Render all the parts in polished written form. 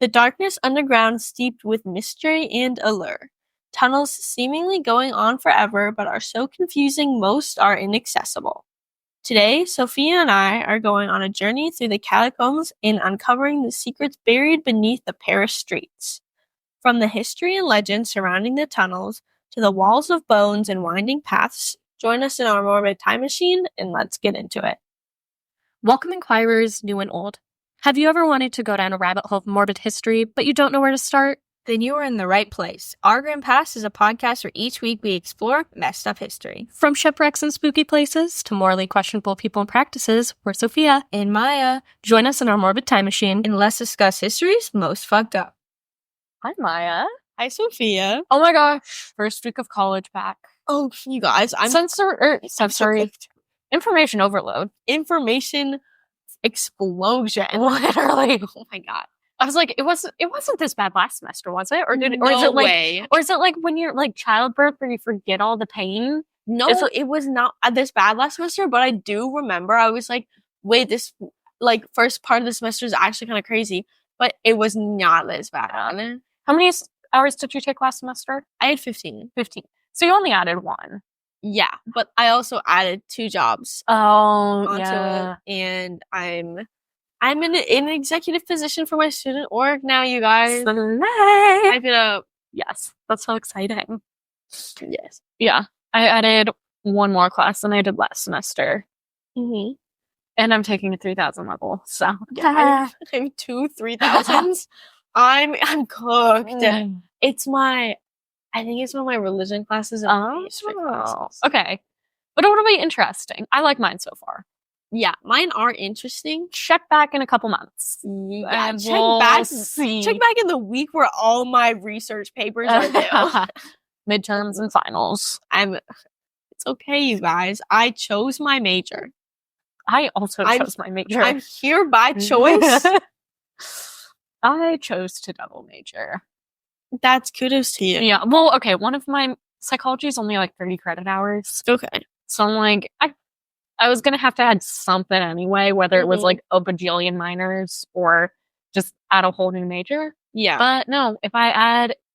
The darkness underground steeped with mystery and allure. Tunnels seemingly going on forever but are so confusing most are inaccessible. Today, Sophia and I are going on a journey through the catacombs and uncovering the secrets buried beneath the Paris streets. From the history and legend surrounding the tunnels to the walls of bones and winding paths, join us in our Morbid Time Machine and let's get into it. Welcome, inquirers, new and old. Have you ever wanted to go down a rabbit hole of morbid history, but you don't know where to start? Then you are in the right place. Our Grand Past is a podcast where each week we explore messed up history. From shipwrecks and spooky places to morally questionable people and practices, we're Sophia and Maia. Join us in our Morbid Time Machine and let's discuss history's most fucked up. Hi, Maia. Hi, Sophia. Oh my gosh, first week of college back. Oh, you guys, I'm sensory information overload. Information explosion. Literally. Oh my god. I was like, it wasn't this bad last semester, was it? Or No is it like way. Or is it like when you're like childbirth where you forget all the pain? No, it was not this bad last semester, but I do remember I was like, wait, this like first part of the semester is actually kind of crazy, but it was not this bad. How many hours did you take last semester? I had 15. So you only added one. Yeah, but I also added 2 jobs onto it, and I'm in an executive position for my student org now, you guys. Hype it up. Yes, that's so exciting. Yes. Yeah, I added one more class than I did last semester. Mm-hmm. And I'm taking a 3000 level, so. Yeah, I have 2 3000s. I'm cooked. I think it's one of my religion classes and history classes. Okay. But it'll be interesting. I like mine so far. Yeah, mine are interesting. Check back in a couple months. Yeah, check back in the week where all my research papers are due. Midterms and finals. It's okay, you guys. I chose my major. I also chose my major. I'm here by choice. I chose to double major. That's kudos to you. Yeah. Well, okay. One of my psychology is only like 30 credit hours. Okay. So I'm like, I was going to have to add something anyway, whether it was like a bajillion minors or just add a whole new major. Yeah. But no,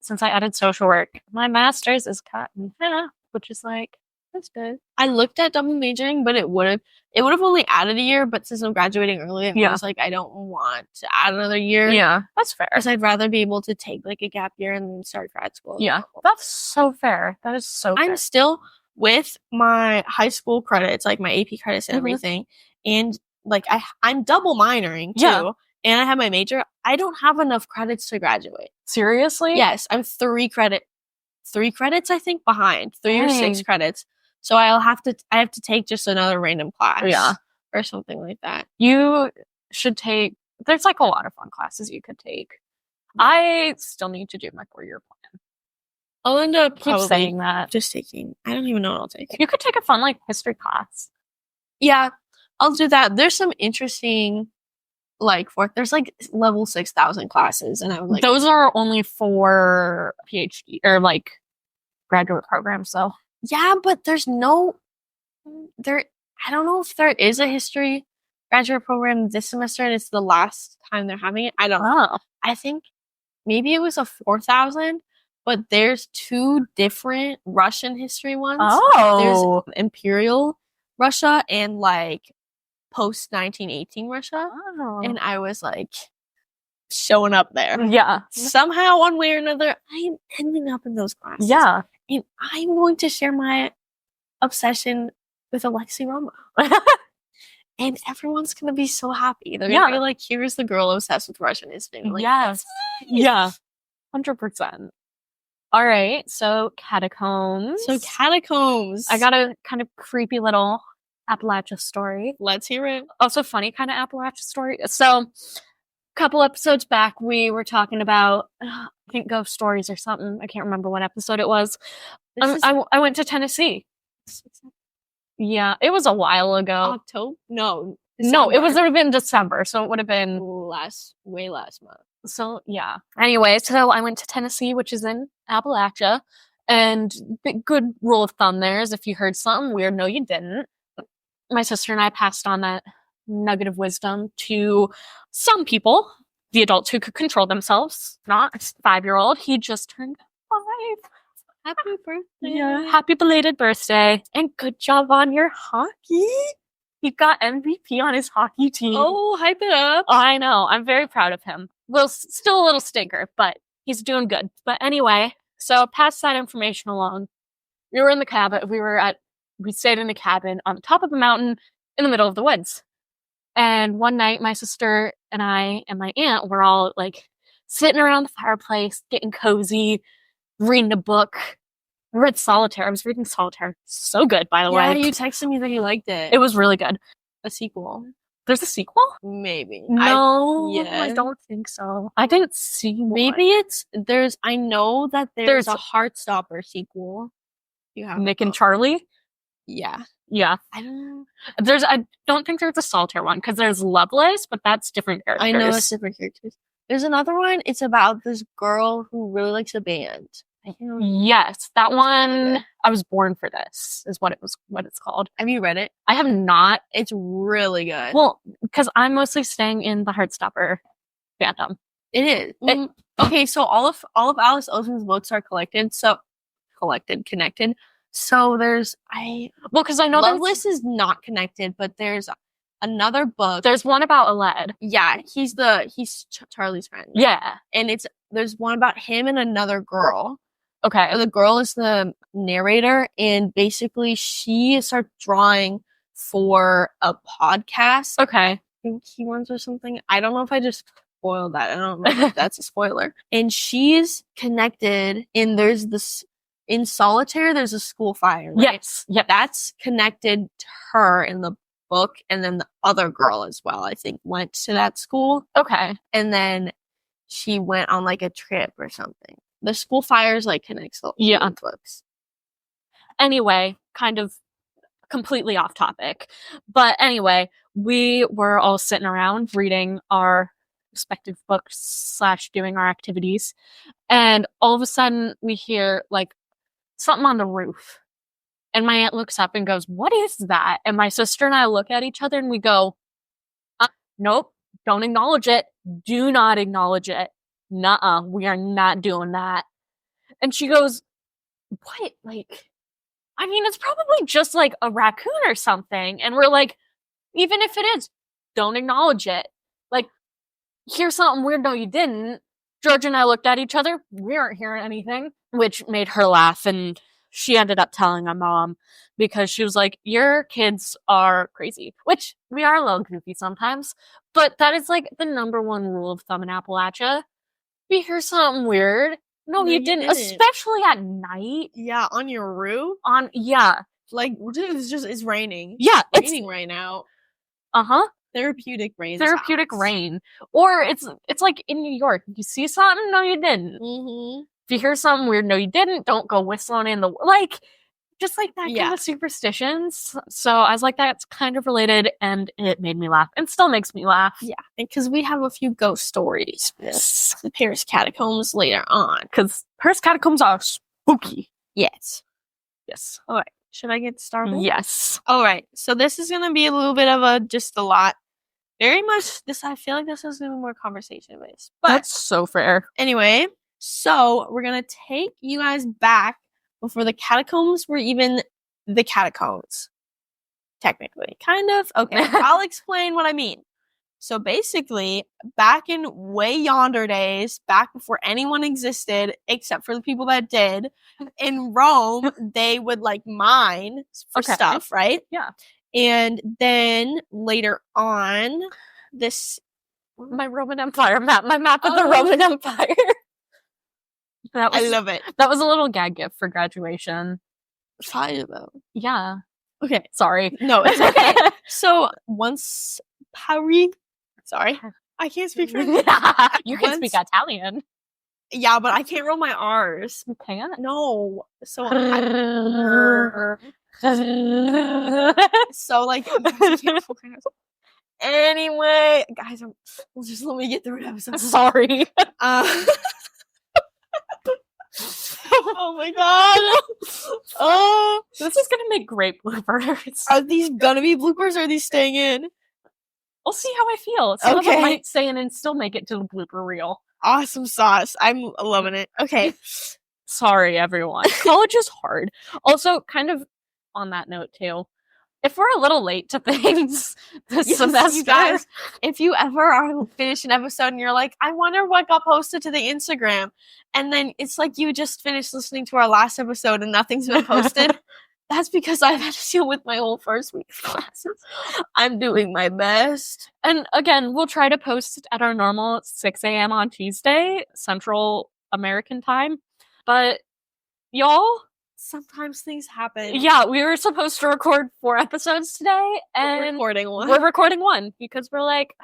since I added social work, my master's is cut in half, which is like, that's good. I looked at double majoring, but it would have only added a year, but since I'm graduating early, I was like, I don't want to add another year. Yeah, that's fair. Because I'd rather be able to take like a gap year and then start grad school. Yeah, that's so fair. That is so fair. I'm still with my high school credits, like my AP credits and everything, and like I'm double minoring too, and I have my major. I don't have enough credits to graduate. Seriously? Yes, I'm 3 credits I think behind, 3 or 6 credits. So I have to take just another random class. Yeah. Or something like that. You should take, there's like a lot of fun classes you could take. I still need to do my 4-year plan. I'll end up keep saying that. Just taking, I don't even know what I'll take. You could take a fun like history class. Yeah, I'll do that. There's some interesting there's like level 6,000 classes, and I would like those are only for PhD or like graduate programs though. Yeah, but I don't know if there is a history graduate program this semester and it's the last time they're having it. I don't know. I think maybe it was a 4,000, but there's 2 different Russian history ones. Oh. There's Imperial Russia and like post 1918 Russia. Oh. And I was like showing up there. Yeah. Somehow, one way or another, I'm ending up in those classes. Yeah. And I'm going to share my obsession with Alexei Roma. And everyone's going to be so happy. They're going to be like, here's the girl obsessed with Russian history. Like, yes. Yeah. 100%. All right. So catacombs. I got a kind of creepy little Appalachia story. Let's hear it. Also funny kind of Appalachia story. So couple episodes back, we were talking about, I think, ghost stories or something. I can't remember what episode it was. I went to Tennessee. Yeah, it was a while ago. October? No, it would have been December, so it would have been way last month. So yeah. Anyway, so I went to Tennessee, which is in Appalachia, and good rule of thumb there is if you heard something weird, no, you didn't. My sister and I passed on that nugget of wisdom to some people. the adults who could control themselves, not a 5-year-old. He just turned 5. Happy birthday. Yeah, happy belated birthday. And good job on your hockey. He got MVP on his hockey team. Oh, hype it up. I know. I'm very proud of him. Well, still a little stinker, but he's doing good. But anyway, so pass that information along. We were in the cabin. We stayed in a cabin on the top of a mountain in the middle of the woods. And one night, my sister and I and my aunt were all like sitting around the fireplace, getting cozy, reading a book. I read Solitaire. I was reading Solitaire. So good, by the way. Yeah, you texted me that you liked it. It was really good. A sequel. There's a sequel? Maybe. No, yeah. I don't think so. I didn't see one. Maybe I know that there's a Heartstopper sequel. You have Nick and Charlie? Yeah. Yeah. I don't know. I don't think there's a Solitaire one, because there's Lovelace, but that's different characters. I know it's different characters. There's another one. It's about this girl who really likes a band. Yes, that one. I Was Born for This is what it's called. Have you read it? I have not. It's really good. Well, because I'm mostly staying in the Heartstopper fandom. It is. Okay, so all of Alice Oseman's books are connected. So there's because I know Loveless is not connected, but there's another book. There's one about Aled. Yeah, he's Charlie's friend. Yeah, and there's one about him and another girl. Okay. The girl is the narrator, and basically she starts drawing for a podcast. Okay. I think he runs or something. I don't know if I just spoiled that. I don't know if that's a spoiler. And she's connected, and there's this in Solitaire. There's a school fire. Right? Yes. Yep. That's connected to her in the book, and then the other girl as well, I think, went to that school. Okay. And then she went on like a trip or something. The school fires like connects the books. Anyway, kind of completely off topic. But anyway, we were all sitting around reading our respective books / doing our activities. And all of a sudden we hear like something on the roof. And my aunt looks up and goes, "What is that?" And my sister and I look at each other and we go, "Nope, don't acknowledge it. Do not acknowledge it. Nuh-uh, we are not doing that." And she goes, "What? Like, I mean, it's probably just like a raccoon or something." And we're like, "Even if it is, don't acknowledge it. Like, hear something weird." "No, you didn't." George and I looked at each other. We aren't hearing anything, which made her laugh. And she ended up telling my mom, because she was like, "Your kids are crazy," which we are a little goofy sometimes. But that is like the number one rule of thumb in Appalachia. We hear something weird. No, you didn't. Especially at night. Yeah, on your roof. Like, it's raining. Yeah, it's raining right now. Therapeutic rain. Rain. Or it's like in New York. You see something? No, you didn't. Mm-hmm. If you hear something weird, no, you didn't. Don't go whistling in the just like that kind of superstitions. So I was like, that's kind of related, and it made me laugh, and still makes me laugh. Yeah, because we have a few ghost stories with the Paris Catacombs later on. Because Paris Catacombs are spooky. Yes. All right. Should I get started? Yes. All right. So this is going to be a little bit of just a lot. Very much I feel like this is going to be more conversation based. But that's so fair. Anyway, so we're going to take you guys back before the catacombs were even the catacombs. Technically. Kind of. Okay. I'll explain what I mean. So basically, back in way yonder days, back before anyone existed, except for the people that did, in Rome, they would like mine for stuff, right? Yeah. And then later on, my Roman Empire map, my map of the Roman Empire. I love it. That was a little gag gift for graduation. Fire though. Yeah. Okay. Sorry. No, it's okay. So once Paris. Sorry, I can't speak French. You can speak Italian. Yeah, but I can't roll my R's. You can't? No. So like. Anyway, guys, just let me get through it. I'm so sorry. Oh my god. Oh, this is gonna make great bloopers. Are these gonna be bloopers or are these staying in? We'll see how I feel. Some of Okay. them might say and still make it to the blooper reel. Awesome sauce. I'm loving it. Okay. Sorry, everyone. College is hard. Also, kind of on that note, too, if we're a little late to things this semester, you guys, if you ever are finish an episode and you're like, I wonder what got posted to the Instagram, and then it's like you just finished listening to our last episode and nothing's been posted, that's because I've had to deal with my whole first week of classes. I'm doing my best. And again, we'll try to post at our normal 6 a.m. on Tuesday, Central American time. But y'all, sometimes things happen. Yeah, we were supposed to record 4 episodes today, and we're recording one because we're like,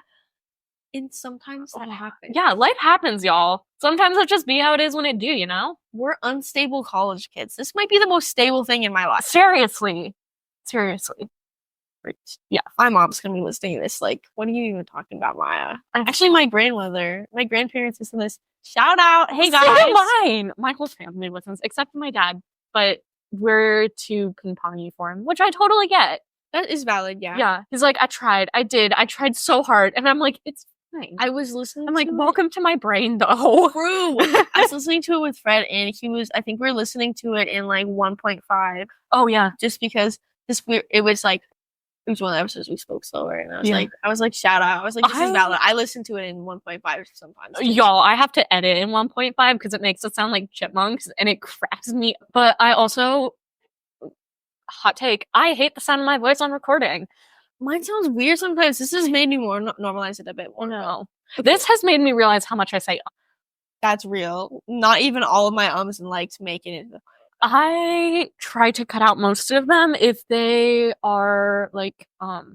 and sometimes that happens. Yeah, life happens, y'all. Sometimes it just be how it is when it do, you know? We're unstable college kids. This might be the most stable thing in my life. Seriously. Yeah, my mom's gonna be listening to this. Like, what are you even talking about, Maya? Actually, my grandparents listen to this. Shout out, hey guys. So do mine. My whole family listens, except my dad. But we're too compungy for him, which I totally get. That is valid, yeah. Yeah, he's like, I tried so hard, and I'm like, it's fine. I was listening. I'm like, welcome to my brain, though. True. I was listening to it with Fred, and I think we were listening to it in like 1.5. Oh yeah, just because it was like. It was one of the episodes we spoke slower, and I was like, shout out. I was like, this is valid. I listen to it in 1.5 sometimes. Y'all, I have to edit in 1.5 because it makes it sound like chipmunks, and it cracks me. But I also, hot take, I hate the sound of my voice on recording. Mine sounds weird sometimes. This has made me more normalize it a bit more. No. This has made me realize how much I say. That's real. Not even all of my ums and likes make it. I try to cut out most of them if they are like like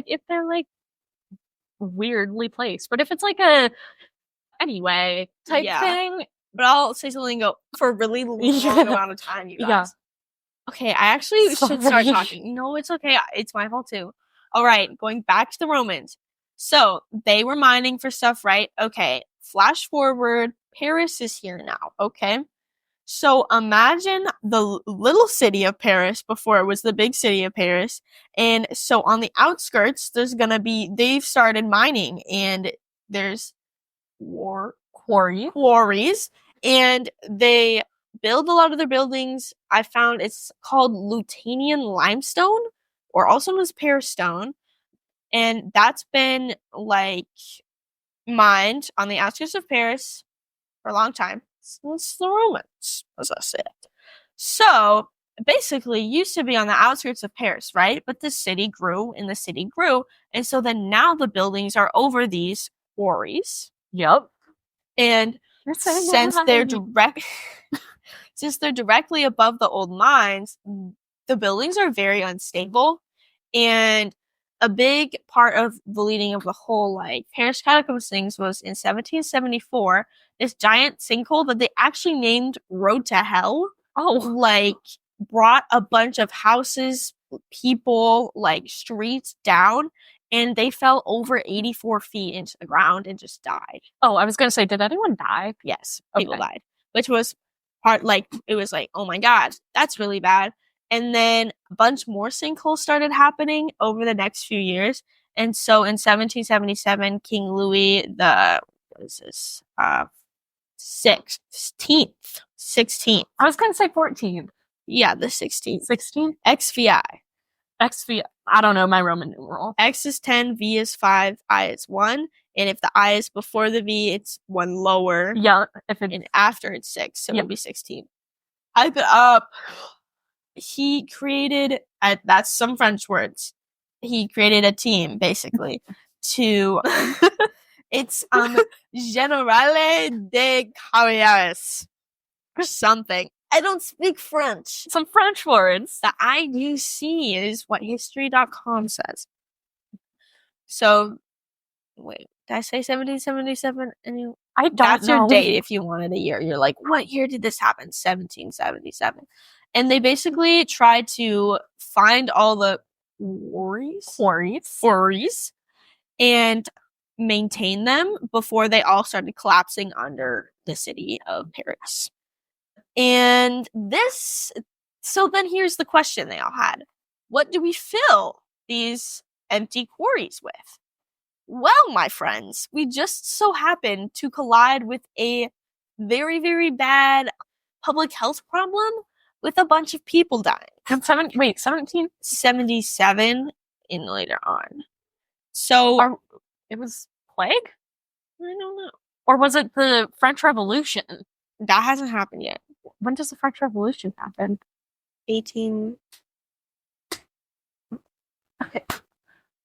if they're like weirdly placed. But if it's like a anyway type thing, but I'll say something and go for a really long amount of time, you guys. Yeah. Okay, I actually should start talking. No, it's okay. It's my fault too. All right, going back to the Romans. So they were mining for stuff, right? Okay. Flash forward, Paris is here now, okay? So imagine the little city of Paris before it was the big city of Paris. And so on the outskirts, they've started mining, and there's quarries, and they build a lot of their buildings. I found it's called Lutanian limestone, or also known as Paris stone. And that's been like mined on the outskirts of Paris for a long time since the Romans, as I said. So basically used to be on the outskirts of Paris, right? But the city grew and the city grew, and so then now the buildings are over these quarries. Yep. And since they're directly above the old mines, the buildings are very unstable. And a big part of the leading of the whole like Paris Catacombs things was in 1774, this giant sinkhole that they actually named Road to Hell. Like brought a bunch of houses, people, like streets down, and they fell over 84 feet into the ground and just died. Oh, I was gonna say, did anyone die? Yes, people died, which was it was like, oh my god, that's really bad. And then a bunch more sinkholes started happening over the next few years. And so in 1777, King Louis the 16th. I was going to say 14th. Yeah, the 16th. 16th? XVI. XVI. I don't know my Roman numeral. X is 10, V is 5, I is 1. And if the I is before the V, it's 1 lower. Yeah. And after it's 6, so it'll be 16. Hype it up. He created, that's some French words. He created a team, basically, to, it's Generale de Carrières or something. I don't speak French. Some French words. The IUC is what history.com says. So, wait, did I say 1777? I don't That's know. Your date if you wanted a year. You're like, what year did this happen? 1777. And they basically tried to find all the quarries and maintain them before they all started collapsing under the city of Paris. And so then here's the question they all had. what do we fill these empty quarries with? Well, my friends, we just so happened to collide with a very, very bad public health problem with a bunch of people dying. 1777 and later on. So it was plague? I don't know. Or was it the French Revolution? That hasn't happened yet. When does the French Revolution happen? 18. Okay.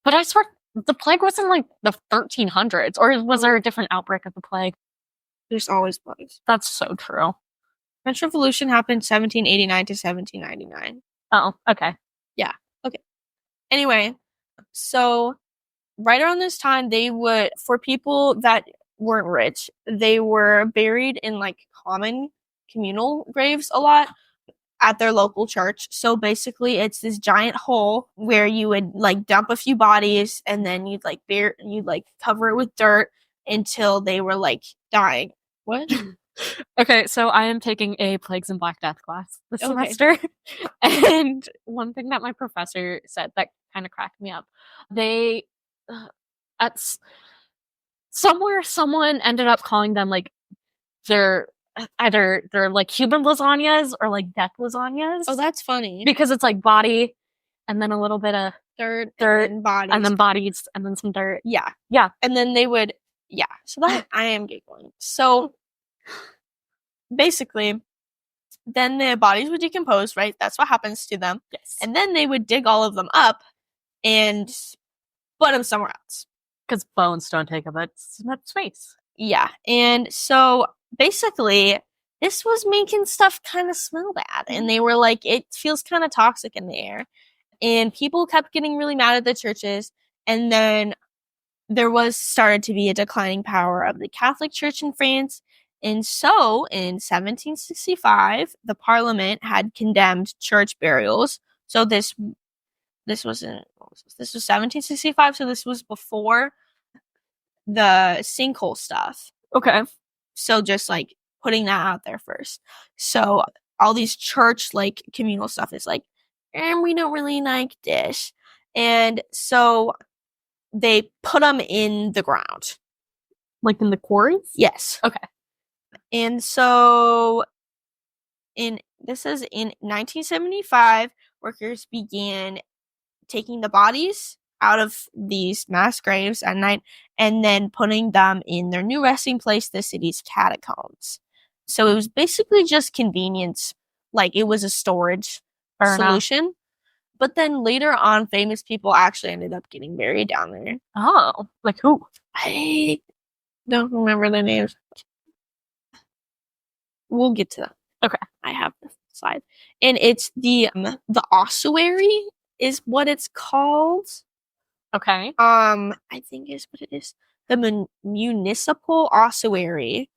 But I swear the plague was in like the 1300s, or was there a different outbreak of the plague? There's always plagues. That's so true. French Revolution happened 1789 to 1799. Oh, okay. Yeah. Okay. Anyway, so right around this time, they would, for people that weren't rich, they were buried in like common communal graves a lot at their local church. So basically it's this giant hole where you would like dump a few bodies and then you'd like cover it with dirt until they were like dying. What? Okay, so I am taking a Plagues and Black Death class this semester. And one thing that my professor said that kind of cracked me up, they somewhere someone ended up calling them like they're like human lasagnas or like death lasagnas. Oh, that's funny. Because it's like body and then a little bit of dirt and bodies. And then bodies and then some dirt. Yeah. Yeah. And then they would, yeah. So that, I am giggling. So basically, then the bodies would decompose, right? That's what happens to them. Yes. And then they would dig all of them up and put them somewhere else. Because bones don't take up that space. Yeah. And so basically, this was making stuff kind of smell bad. And they were like, it feels kind of toxic in the air. And people kept getting really mad at the churches. And then there started to be a declining power of the Catholic Church in France. And so in 1765, the Parliament had condemned church burials. So this was 1765. So this was before the sinkhole stuff. Okay. So just like putting that out there first. So all these church like communal stuff is like, and we don't really like this. And so they put them in the ground. Like in the quarries? Yes. Okay. And so this is in 1975, workers began taking the bodies out of these mass graves at night and then putting them in their new resting place, the city's catacombs. So it was basically just convenience. Like it was a storage solution. But then later on, famous people actually ended up getting buried down there. Oh, like who? I don't remember their names. We'll get to that. Okay. I have the slide. And it's the ossuary is what it's called. Okay. I think is what it is. The municipal ossuary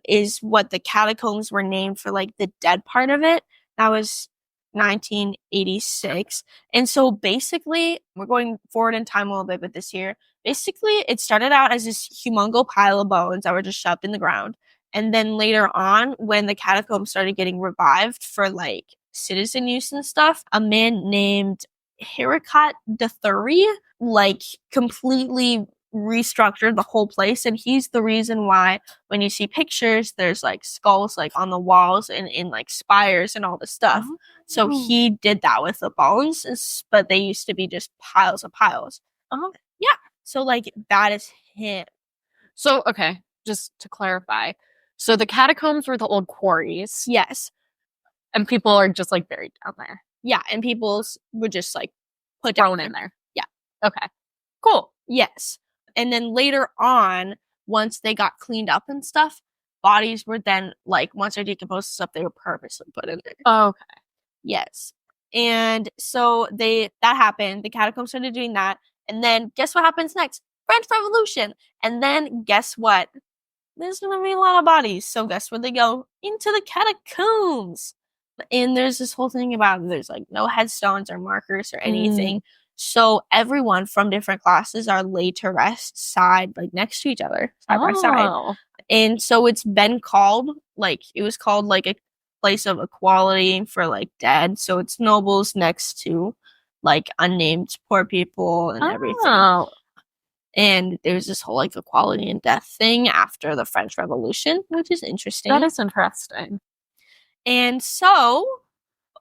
is what the catacombs were named for, like the dead part of it. That was 1986. And so basically, we're going forward in time a little bit with this here. Basically, it started out as this humongo pile of bones that were just shoved in the ground. And then later on, when the catacombs started getting revived for like citizen use and stuff, a man named Hericat de Thury like completely restructured the whole place, and he's the reason why when you see pictures there's like skulls like on the walls and in like spires and all this stuff. So he did that with the bones, but they used to be just piles of piles. Yeah, so like that is him. So okay, just to clarify, so the catacombs were the old quarries. Yes. And people are just like buried down there. Yeah, and people would just like put thrown in there. Yeah. Okay. Cool. Yes. And then later on, once they got cleaned up and stuff, bodies were then like once they're decomposed and stuff, they were purposely put in there. Okay. Yes. And so that happened. The catacombs started doing that. And then guess what happens next? French Revolution. And then guess what? There's going to be a lot of bodies. So guess where they go? Into the catacombs. And there's this whole thing about there's like no headstones or markers or anything. So everyone from different classes are laid to rest side next to each other, side by side. And so it's been called it was called like a place of equality for like dead. So it's nobles next to like unnamed poor people and everything. Oh. And there's this whole like equality and death thing after the French Revolution, which is interesting. That is interesting. And so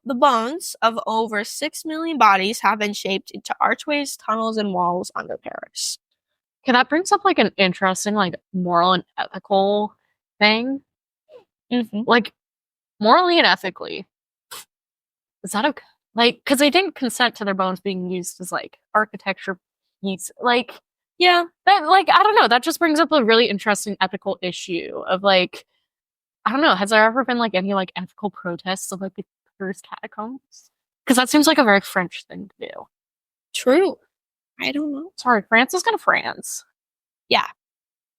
the bones of over 6 million bodies have been shaped into archways, tunnels, and walls under Paris. Okay, that brings up like an interesting like moral and ethical thing. Mm-hmm. Like morally and ethically, is that okay? Like, because they didn't consent to their bones being used as like architecture piece. Like, yeah, that like I don't know. That just brings up a really interesting ethical issue of like, I don't know. Has there ever been like any like ethical protests of like the Paris Catacombs? Because that seems like a very French thing to do. True. I don't know. Sorry, France is gonna France. Yeah.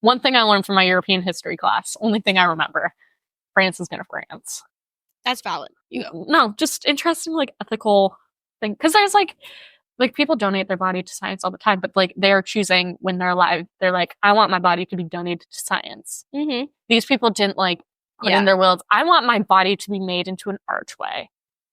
One thing I learned from my European history class, only thing I remember, France is gonna France. That's valid. You go. No, just interesting, like, ethical thing. Because there's, like, people donate their body to science all the time, but, like, they're choosing when they're alive. They're like, I want my body to be donated to science. Mm-hmm. These people didn't, like, put in their wills, I want my body to be made into an archway.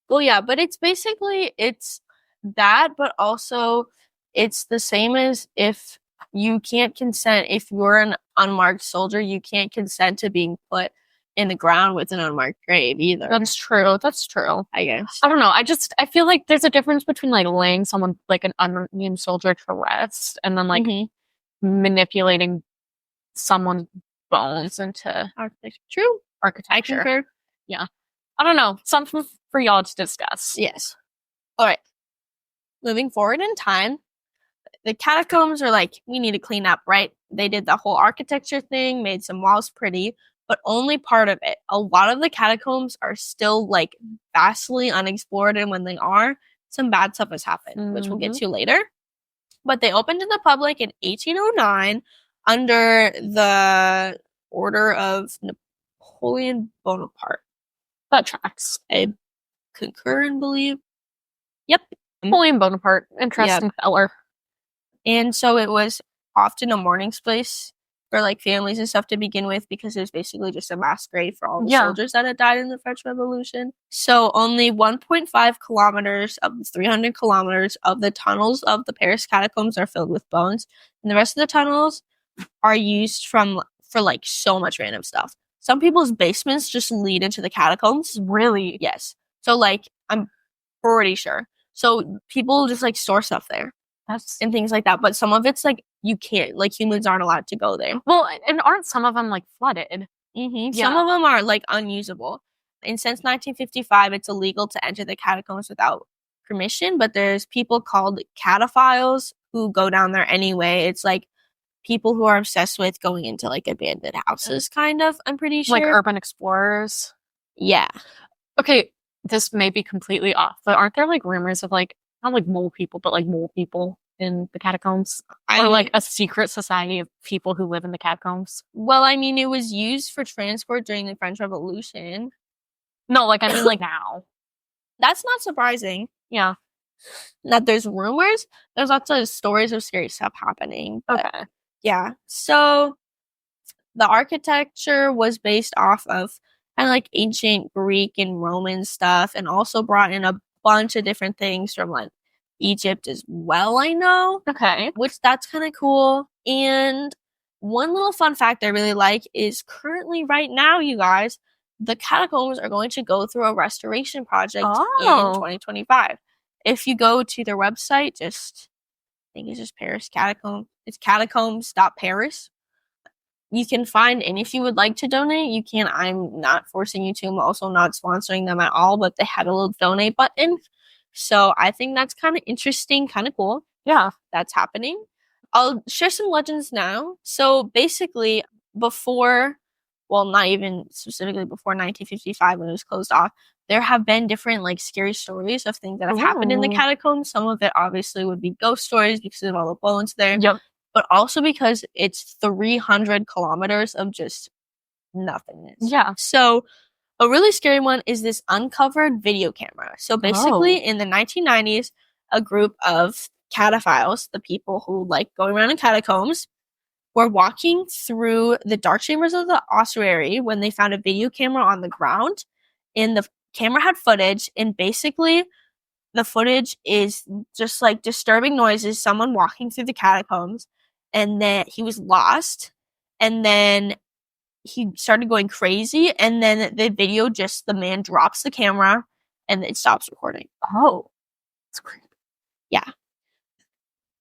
Well, yeah, but it's basically, it's that, but also it's the same as if you can't consent, if you're an unmarked soldier, you can't consent to being put in the ground with an unmarked grave either. That's true. That's true. I guess. I don't know. I feel like there's a difference between like laying someone like an unnamed soldier to rest and then like manipulating someone's bones into architecture. True. Architecture. Yeah. I don't know. Something for y'all to discuss. Yes. All right. Moving forward in time, the catacombs are like, we need to clean up, right? They did the whole architecture thing, made some walls pretty, but only part of it. A lot of the catacombs are still like vastly unexplored, and when they are, some bad stuff has happened, which we'll get to later. But they opened to the public in 1809 under the order of Napoleon Bonaparte. That tracks. I concur and believe. Yep. Napoleon Bonaparte. Interesting feller. And so it was often a mourning place for like families and stuff to begin with, because it was basically just a mass grave for all the soldiers that had died in the French Revolution. So only 1.5 kilometers of the 300 kilometers of the tunnels of the Paris Catacombs are filled with bones, and the rest of the tunnels are used for like so much random stuff. Some people's basements just lead into the catacombs. Really? Yes. So like I'm pretty sure. So people just like store stuff there. And things like that, but some of it's like you can't, like humans aren't allowed to go there. Well, and aren't some of them like flooded? Yeah. Some of them are like unusable. And since 1955, it's illegal to enter the catacombs without permission, but there's people called cataphiles who go down there anyway. It's like people who are obsessed with going into like abandoned houses, kind of, I'm pretty sure. Like urban explorers. Yeah. Okay, this may be completely off, but aren't there like rumors of like, not like mole people, but like mole people in the catacombs? Or like a secret society of people who live in the catacombs? Well, I mean, it was used for transport during the French Revolution. No, like I mean like now. That's not surprising. Yeah. That there's rumors. There's lots of stories of scary stuff happening. Okay. Yeah. So the architecture was based off of kind of like ancient Greek and Roman stuff, and also brought in a bunch of different things from like Egypt as well, I know. Okay. Which that's kind of cool. And one little fun fact I really like is currently right now, you guys, the catacombs are going to go through a restoration project in 2025. If you go to their website, I think it's just Paris Catacombs. It's catacombs.paris. You can find, and if you would like to donate, you can. I'm not forcing you to. I'm also not sponsoring them at all, but they had a little donate button. So I think that's kind of interesting, kind of cool. Yeah. That's happening. I'll share some legends now. So basically, before, well, not even specifically before 1955 when it was closed off, there have been different like scary stories of things that have happened in the catacombs. Some of it obviously would be ghost stories because of all the bones there. Yep. But also because it's 300 kilometers of just nothingness. Yeah. So a really scary one is this uncovered video camera. So basically in the 1990s, a group of cataphiles, the people who like going around in catacombs, were walking through the dark chambers of the ossuary when they found a video camera on the ground. And the camera had footage, and basically the footage is just like disturbing noises, someone walking through the catacombs, and then he was lost, and then he started going crazy, and then the video just, the man drops the camera and it stops recording. Oh, it's creepy. Yeah.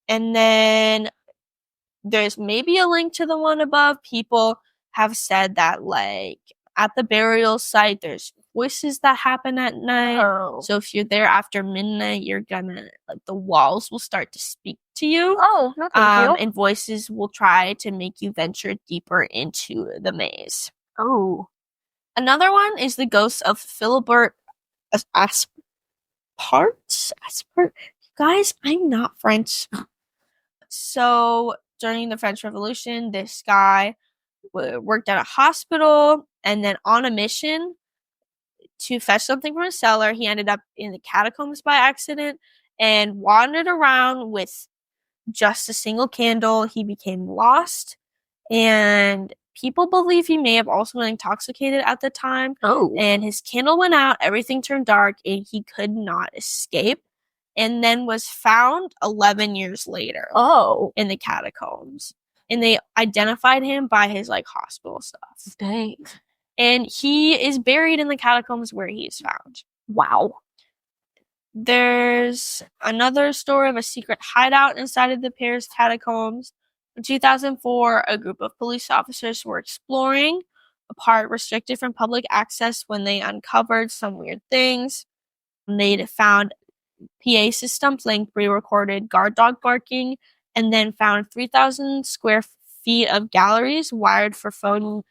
And then there's maybe a link to the one above. People have said that, like, at the burial site, there's voices that happen at night. Oh. So if you're there after midnight, you're gonna, like, the walls will start to speak to you. Oh, no thank you. And voices will try to make you venture deeper into the maze. Oh. Another one is the ghost of Philibert Aspart. Guys, I'm not French. So during the French Revolution, this guy worked at a hospital, and then on a mission to fetch something from a cellar, he ended up in the catacombs by accident and wandered around with just a single candle. He became lost, and people believe he may have also been intoxicated at the time. Oh. And his candle went out, everything turned dark, and he could not escape, and then was found 11 years later. Oh. In the catacombs. And they identified him by his, like, hospital stuff. Dang. And he is buried in the catacombs where he is found. Wow. There's another story of a secret hideout inside of the Paris Catacombs. In 2004, a group of police officers were exploring a part restricted from public access when they uncovered some weird things. They found PA system playing pre-recorded guard dog barking, and then found 3,000 square feet of galleries wired for phone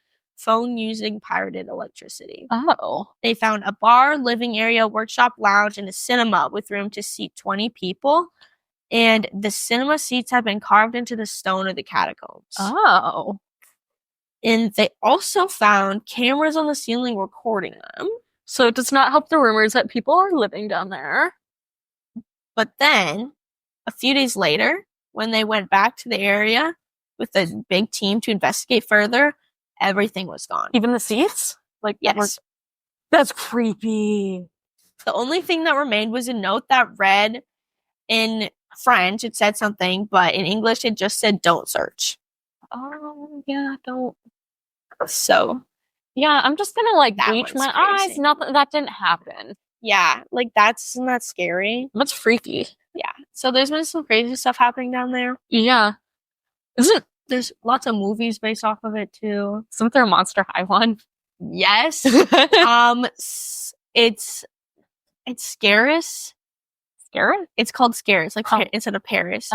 using pirated electricity. Oh. They found a bar, living area, workshop, lounge, and a cinema with room to seat 20 people. And the cinema seats have been carved into the stone of the catacombs. Oh. And they also found cameras on the ceiling recording them. So it does not help the rumors that people are living down there. But then, a few days later, when they went back to the area with a big team to investigate further, everything was gone. Even the seats? Like, yes. That's creepy. The only thing that remained was a note that read in French, it said something, but in English, it just said, "Don't search." Oh, yeah, don't. So, yeah, I'm just gonna, like, that bleach one's my crazy. eyes. Not that didn't happen. Yeah, like, isn't that scary? That's freaky. Yeah. So there's been some crazy stuff happening down there. Yeah. There's lots of movies based off of it, too. Isn't there a Monster High one? Yes. It's Scaris. Scaris? It's called Scaris, like instead of Paris.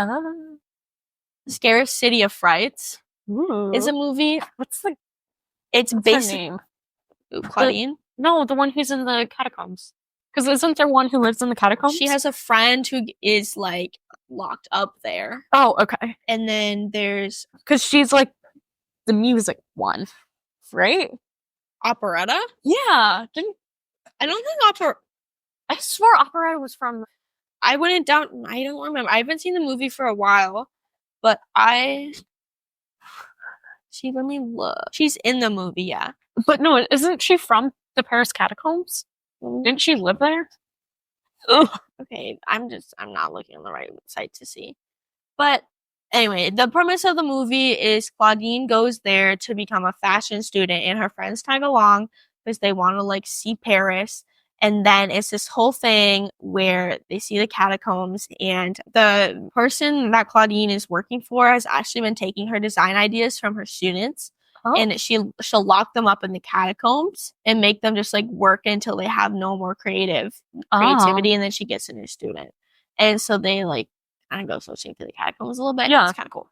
Scaris City of Frights is a movie. What's based her name? Claudine? No, the one who's in the catacombs. Because isn't there one who lives in the catacombs? She has a friend who is, like, locked up there. Oh, okay. And then there's... Because she's, like, the music one, right? Operetta? Yeah. I don't think I swore Operetta was from... I don't remember. I haven't seen the movie for a while, but let me look. She's in the movie, yeah. But no, isn't she from the Paris Catacombs? Didn't she live there? Ugh. Okay, I'm not looking on the right site to see. But anyway, the premise of the movie is Claudine goes there to become a fashion student, and her friends tag along because they want to, like, see Paris. And then it's this whole thing where they see the catacombs, and the person that Claudine is working for has actually been taking her design ideas from her students. Oh. And she'll lock them up in the catacombs and make them just, like, work until they have no more creativity, and then she gets a new student. And so they, like, kind of go searching through the catacombs a little bit. Yeah. It's kind of cool.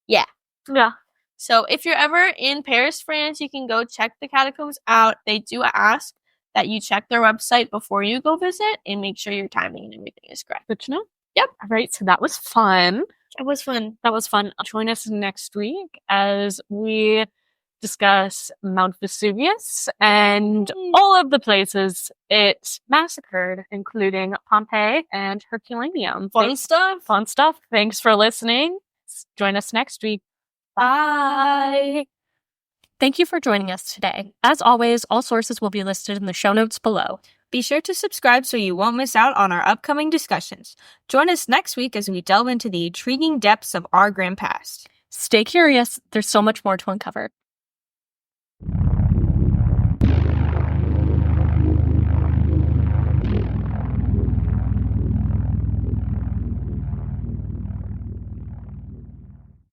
Yeah. Yeah. So if you're ever in Paris, France, you can go check the catacombs out. They do ask that you check their website before you go visit and make sure your timing and everything is correct. Good to know. Yep. All right, so that was fun. It was fun. That was fun. Join us next week as we discuss Mount Vesuvius and all of the places it massacred, including Pompeii and Herculaneum. Fun stuff. Fun stuff. Thanks for listening. Join us next week. Bye. Thank you for joining us today. As always, all sources will be listed in the show notes below. Be sure to subscribe so you won't miss out on our upcoming discussions. Join us next week as we delve into the intriguing depths of our Grand Past. Stay curious, there's so much more to uncover.